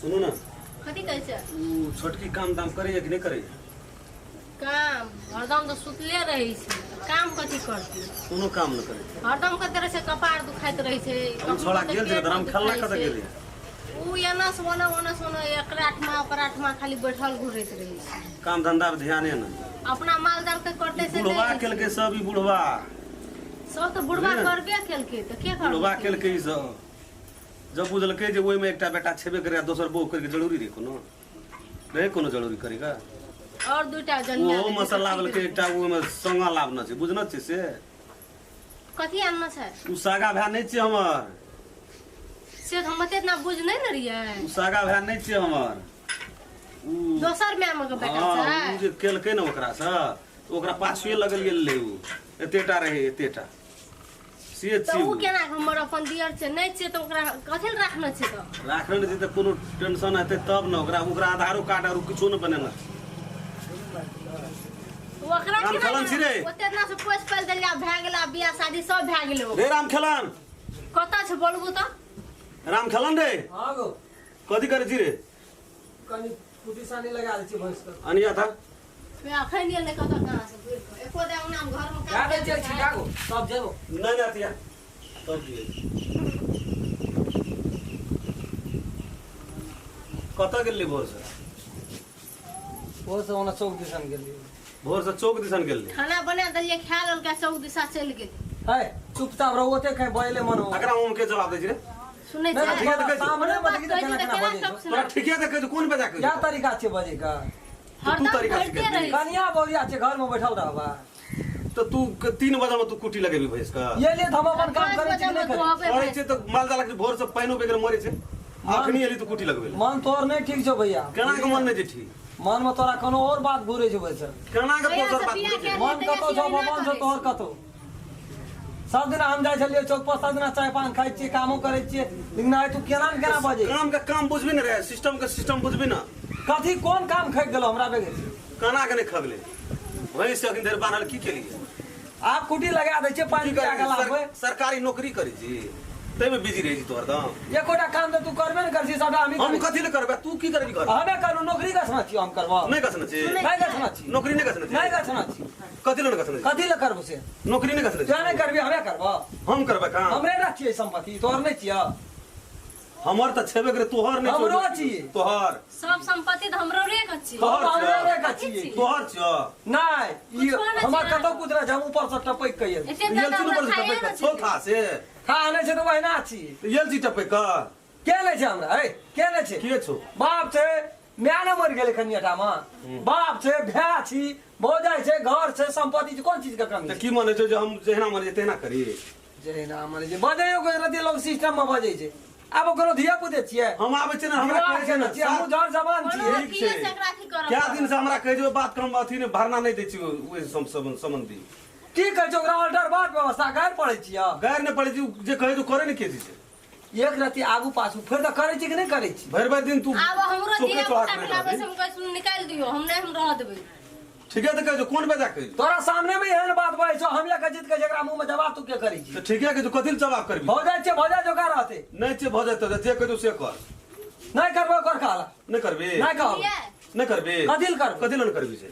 सुनो ना कथी कहै छै छोटकी काम दाम करे कि नहीं करे काम हरदम तो सुतले रही छै काम कथी करती कोनो काम न करे हरदम कहते रहे छै कपार दुखाइत रहे छै हम छोड़ा गेल जे राम खेलना कत गेल उ एना से ओना एकरा आठमा ओकरा आठमा खाली बैठल घुरैत रही छै काम धंधा पे ध्यान है ना अपना माल जाल के करते से बुढ़वा केल के सब ई बुढ़वा सब तो बुढ़वा करबे केलके त के कर बुढ़वा केल के ई सब जब बुझलकै जे ओइ में एकटा बेटा छेबे करे दोसर बहू करे जरूरी रे कोनो रे कोनो जरूरी करेगा और दुटा जनिया वो मसाला वाला के एकटा वो में संगा लाभ न छै बुझन छै से कथी आनना छै उ सागा भाय नै छै हमर से हम एते इतना बुझ नै न रियै उ सागा भाय नै छै हमर उ दोसर में हमर बेटा छै उ जे केलकै न ओकरा से ओकरा पाछुए लगल गेल ले उ एतेटा रहे एतेटा से तो छी उ केना हमर अपन दियर छै नै छै त ओकरा कथि ल राखना छै त राखल छै त कोनो टेंशन हेतै तब न ओकरा आधारो कार्ड आरो किछो न बनेना ओकरा राम खेलन छी रे ओते ना से पोस पल देलिया भए गेला बियाह शादी सब भए गेलो रे राम खेलन कता छै बोलबू त राम खेलन रे हां गो कथि करे छी रे कनी कुटी सानी लगा दे छी भैंस का अनिया था मैं अखन ये ले कता कहां से फिर एको दे नाम घर में क्या दे छी जागो सब जेबो नै नै अतिया तब दिए कता गेल भोर से वो से ओना चौक दिसन गेली भोर से चौक दिसन गेल खाना बना देलिए खा लेल के चौक दिशा चल गेल है चुपचाप रहो ओते कहीं बोले मन हो अकरा हम के जवाब दे छी रे सुनै नहीं, छै ठीक है, तो सामने बात बजे की तो कहै छै केना केना बजे सब छौ? तोरा सुना ठीके दे के कोन बजा के क्या तरीका छे बजे का हरदम तरीका से करते कर रही कनिया बोलिया छे घर में बैठल रहबा तो तू 3 बजे में तू कुटी लगेबी भैंस का ये लिए हम अपन काम करे छी नहीं करे करे छै तो माल जाला के भोर से पाइनो बेगर मरे छै अखनी एली तो कुटी लगबे मन तोर नहीं ठीक छो भैया केना के मन नै जे ठीक मन में तोरा कोनो और बात घुरे छो वैसे केना के भैया पोसर से बात पिया बुझे के- मन कतो छो भगवान छो तोहर कतो सब दिन हम जाय छलिए चौक पर सब दिन चाय पान खाइ छी कामो करे छी लेकिन आइ तू केना न केना बजे काम के काम बुझबी न रे सिस्टम के सिस्टम बुझबी न कथी कोन काम खैक गेलो हमरा बेगे केना के नै खगले भैंस अखन देर बानल की केलिए आप कुटी लगा दे छे पानी के आगे लाबे सरकारी नौकरी करै छी तै में बिजी रही छी तोहर दम एकोटा काम तो तू करबे न करसी सबटा हम कथि ले करबे तू की करबी घर हमें करू नौकरी कसना छी हम करबो नै कसना छी नहीं कसना छी नौकरी नै कसना छी नहीं कसना छी कथि ले नै कसना छी कथी ले करबो से नौकरी नै कसना क्या छी नहीं करबी हमें करबो हम करबे काम हमरे रखिए संपत्ति तोहर नहीं छिया हमर त छेबे करे तोहर नै हमरो छियै तोहर सब संपत्ति त हमरो रे कछि तोहर हमरे छियै। रे कछिए तोहर छ नहीं कुछो नहीं हमर छियै। कतो कुदरा हम ऊपर से टपक के एते येल दादा छी ऊपर से खाए टपे न का छोथा से खा नहीं छे तो वहना छी येल छी टपे का के ले छे हमरा ए के ले छे के छो बाप छे म्या न मर गेले कनियाटा में बाप छे भैया छी भौजाई छे घर छे संपत्ति छे कोन चीज के कमी त की माने छो जे हम जेहना माने तेहना करी जे ना माने जे बजे को रति लोग सिस्टम में बजे छे अब कोनो धिया पुते छिए हम आबै छै न हमरा कहै छै न हम जड़ जवान छी ठीक छै। क्या दिन से हमरा कहै जो बात कम अथी ने भरना नै दै छी ओइ संबंधी की कहै छौ ओकरा अल्टर बाट व्यवस्था कर पड़े छिए गैर नै पड़ै छी जे कहै तो करे नै के छै एक रति आगू पाछू फिर तो करे छी कि नहीं करे छी भरि भरि दिन तू आब हमरो चौके दिया चौहाट पुता में के लाबे रहबी। से हम कहै सुन निकाल दियो हम नै हम रह देबै ठीके त कहै जो कोन बजा कहै तोरा सामने में एहन बात बोले छो हम या जीत के जकरा मुंह में जवाब तू के करी छी त ठीके के जो कथि ले जवाब करबी भौजा जोगा रहते नै छै भ जाय त जे कहै जो से कर नहीं करबो कर खाला नै करबी नहीं कहो नै करबी कथी ले करबो कथि ले नै करबी से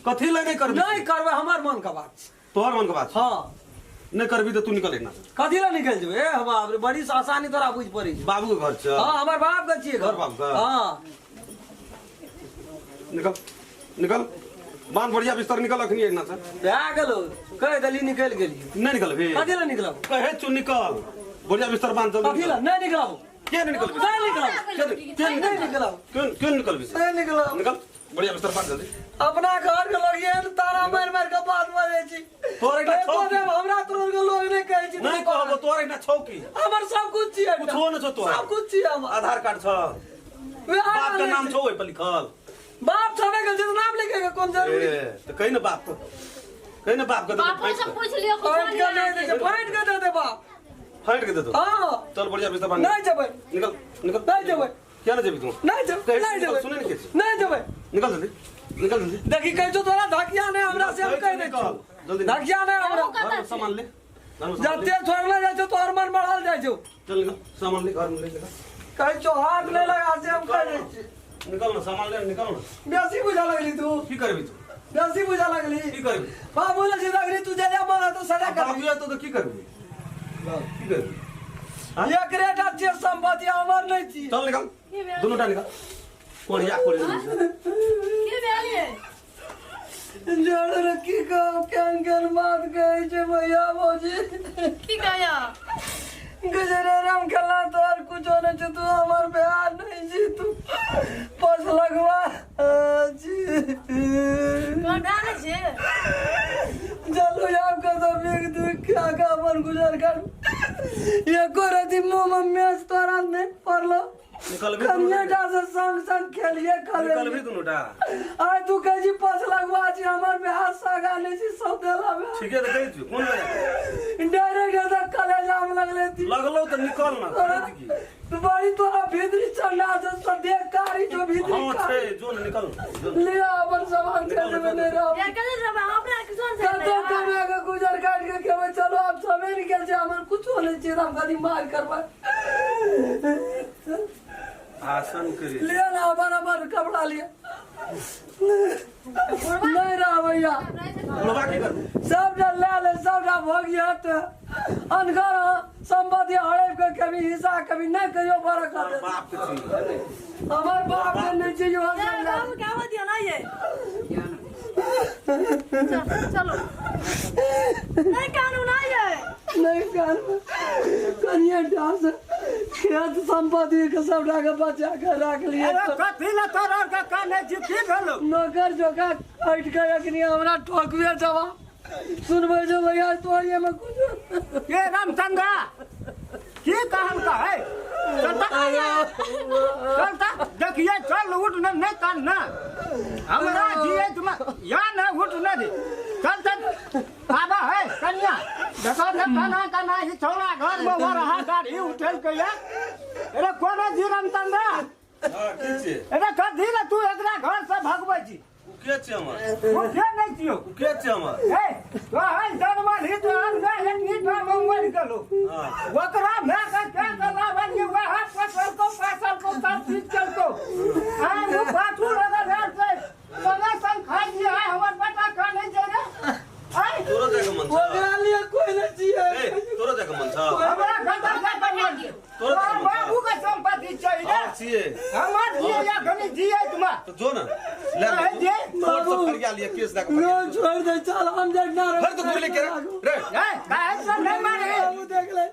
कथि ले नै करबी नहीं करबो हमार मन का बात छै। तोहर मन के बात छै। हाँ नै करबी त तू निकल ना कथी ले निकल जेबे हम बाप रे बड़ी आसानी तोरा बुझ पड़ी छै। बाबू के घर छ हाँ हमार बाप के छिए घर बाप का? हाँ निकल निकल बांध बढ़िया बिस्तर निकल अखनी एक ना से भए गेलो कह देली निकल गेली नै निकलबी कथी ले निकलब कहे तू निकल बढ़िया बिस्तर बांध जल्दी कथी ले नहीं निकलब के नै निकलबी नहीं निकलब नहीं निकलब क्यों निकलबी से नहीं निकलब निकल बढ़िया बिस्तर बांध जल्दी अपना घर के लोग ये तारा मार मार के बात बोले छी तोरे के छौकी हमरा तोर के लोग नहीं कहे छी नहीं कहबो तोरे ना छौकी हमर सब कुछ छिए कुछ हो न छौ तोरा सब कुछ छिए हमर आधार कार्ड छ बाप का नाम छौ ओइ पर लिखल बाप छबे के जितना नाम लिखे के कौन जरूरी ए त कहि न बाप कहि न बाप के बापो से पूछ लियो फाइट के दे दे फाइट के दे दे बाप फाइट के दे दो हां चल बढ़िया बिस्तर बांध नहीं जबे निकल निकल नहीं जबे क्या ना जेबी तू नहीं जबे नहीं जबे सुने नहीं के नहीं जबे निकल जल्दी निकल जल्दी देखी कह जो तोरा धकिया ने हमरा से हम कह दे छो जल्दी धकिया ने हमरा घर में सामान ले घर में सामान ले। जते छोड़ला जाय छो तोहर मन बढ़ल जाय छो चल निकल सामान ले घर में ले निकल कह छो हाथ ले लगा निकल ना सामान ले निकल ना बेसी बुझा लगली तू की करबी तू बेसी बुझा लगली की करबी बाबू ने सीधा लगली तू जे मारा तो सजा कर बाबू तो की करबी की करबी ये क्रेटा जे संपत्ति हमर नहीं छी चल निकल दोनों टा निकल कोड़िया कोड़िया के बेलिए जड़ रखी का कंकन बात कहे छे भैया भौजी की कहया गुजरे राम खला तो और कुछ होने छे तू हमर बिहार नहीं छी तू पस लगवा जी कोन डाले छे चलो आप का तो बेग तू क्या का अपन गुजर कर ये कोरती मुंह में मैच तोरा नहीं पड़लो निकल भी कन्या जा से संग संग खेलिए निकल भी दोनों टा आज तू कजी पस लगवा छी हमर बिहार सगाने छी सब देला में ठीक है तो कही तू कौन लगा डायरेक्ट तो कॉलेज आम लगले थी लगलो तो निकल ना करत की तू बड़ी तोरा भीतरी चढ़ना से सदे कारी जो भीतरी हां छे जो ना निकल ले अपन सामान कैसे बने रहो या कदे रबा हमरा किसान से कतो कमे के गुजर काट के केवे चलो अब समय निकल जाए हमर कुछ होने चाहिए हम खाली मार करबा आसन करी ले ना बराबर कपड़ा लिया नहीं रहा भैया लोबा की कर सब ले सब भोगिया अनगर संपत्ति हड़े के कभी हिस्सा कभी नहीं कहियो बड़ा कर दे बाप के छी हमार बाप के नहीं चाहिए बाबू क्या बात है ना ये चलो नहीं कानून है ये नहीं कर कनिया डांस खेत संपत्ति के सब के बचा के रख लिए कथी ला तोरा का काने जिकी भेलो नौकर जोका हट के अखनी हमरा ठोकवे जवा सुनबे जो भैया तोरिए में कुछ ये रामचंद्र की कहन का है चलता देखिए चल उठ नहीं कान ना हमरा जिए तुम या ना उठ ना दे चल चल आबा है कन्या देखो न काना ही छोरा घर में वो रहा गाड़ी उठल के या अरे कोन जी रामचंद्र हां की छे अरे कथी ला तू एकरा घर से भगबै छी के छे हमर वो के नहीं छियो के छे हमर ए तो है जन्मल ही तो अंगा एक तो मंगल गलो हां वकरा मैं का क्या करला बनी वह फसल को सब चीज चलतो हां वो बाथू लगा घर से समय संग खा दिया है हमर बेटा का नहीं जे रे आई तोरा जगह मन वो गालिया कोई नहीं चाहिए ए तोरा जगह मन छ हमरा घर का बना दियो तोरा बाबू का संपत्ति चाहिए हां छिए हमर जिए या घनी जिए तुमा तो जो ना ले जे बाबू सब फरिया लिए केस लगा नो छोड़ दे चल हम जग ना हर तो बोले के रे ए काहे सब नहीं मारे बाबू देख ले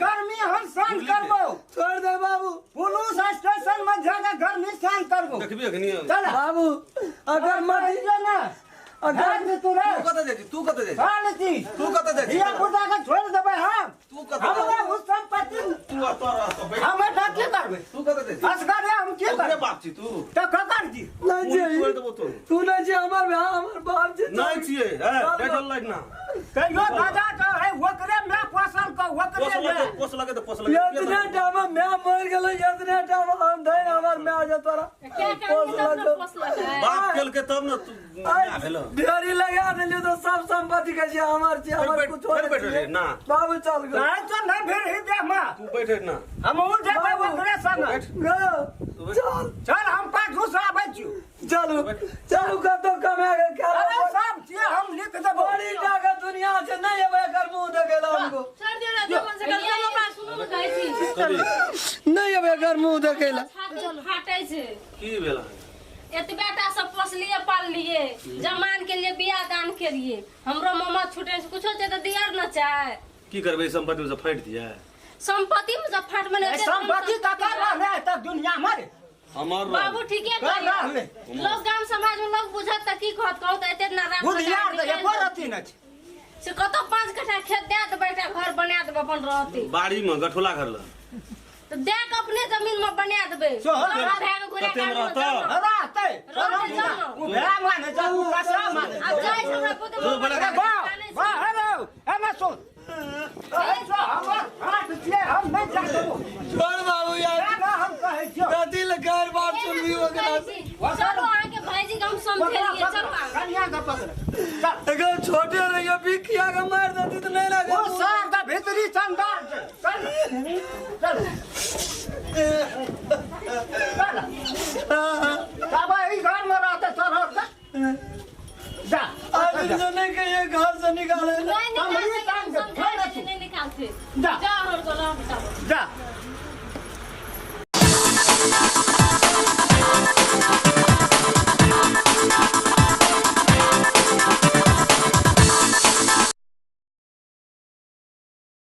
गर्मी हम सहन करबो छोड़ दे बाबू पुलिस स्टेशन में जाकर गर्मी सहन करबो देखबी अखनी चल बाबू अगर मत ना अगर तू रे तू कत जाई शांति तू कत जाई ये बुढ़ा का छोड़ देबे हम तू कत हमरा उस संपत्ति तू तोरा तो भाई हम क्या करबे तू कत जाई असगरे हम क्या ओकरे करबे बाप छी तू तो ककर जी नहीं छोड़ चाहिए देबो तू तू नहीं चाहिए हमार बाप जी नहीं छिए ए बैठल लाइट ना कहियो दादा का है वकरे में फसल को वकरे में पोस लगे तो पोस लगे इतने टाइम मैं मर गेलो इतने टाइम हम धैन हमार में आ जा तोरा क्या करनी तब न फसला है बाप खेल के तब ना तू ना भेलो ढेरी लगा देलियो तो सब संपत्ति के जे हमार छी हमार कुछ हो बैठ रे ना बाबू चल गो नहीं तो नहीं फिर ही दे मां तू बैठ ना हम उन जगह वकरे संग चल चल हम पास दूसरा बच्चू चलो चलो का तो कमे के क्या अरे सब चीज हम लिख देबो बड़ी जगह दुनिया से नहीं है कर मुंह देखेला हमको सर दे रहा तो से कल हमरा सुनो न कहै छी कभी नहीं है कर मुंह देखेला चल फाटै छै की भेला एतबेटा सब पोसलिए पाल लिए जमान के लिए बियाह दान के लिए हमरो मामा छूटे से कुछो छै त दियार न चाहे की करबे संपत्ति में से फाइट दिया संपत्ति में सब फाट में संपत्ति का कर रहा है तब दुनिया में हमार बाबू ठीके कर रहा कहलिए है लोग गांव समाज में लोग बुझत त की कहत कहत एते ना रात बुधियार तो एको रति न छै से कतो 5 कट्ठा खेत दे त बैठा घर बना देब अपन रहते बाड़ी में गठोला कर ला तो देख अपने जमीन में बना देबे सो, भाग घुरा कते में रहता? रहते रहते उ भेड़ा माने जा उ कसा माने आ जाय हमरा पुत जो बोले अरे वाह वाह हेलो एना सुन ऐसा हमर हाथ छे हम नहीं जा देबो छोड़ बाबू यार ना हम कहै छियो कथी ले घर बाप सुन भी हो गया चलो आके भाईजी के हम समझेलिए चलो कन्या का पकड़ चल अगर छोटे रहियो बिकिया के मार देती तो नहीं लगे वो सार का भीतरी संदार चल चल चल मुझे नहीं कहिए घर से निकाले नहीं निकालते, हम समझा देंगे, नहीं निकालते। जा। जा और बोला बेटा। जा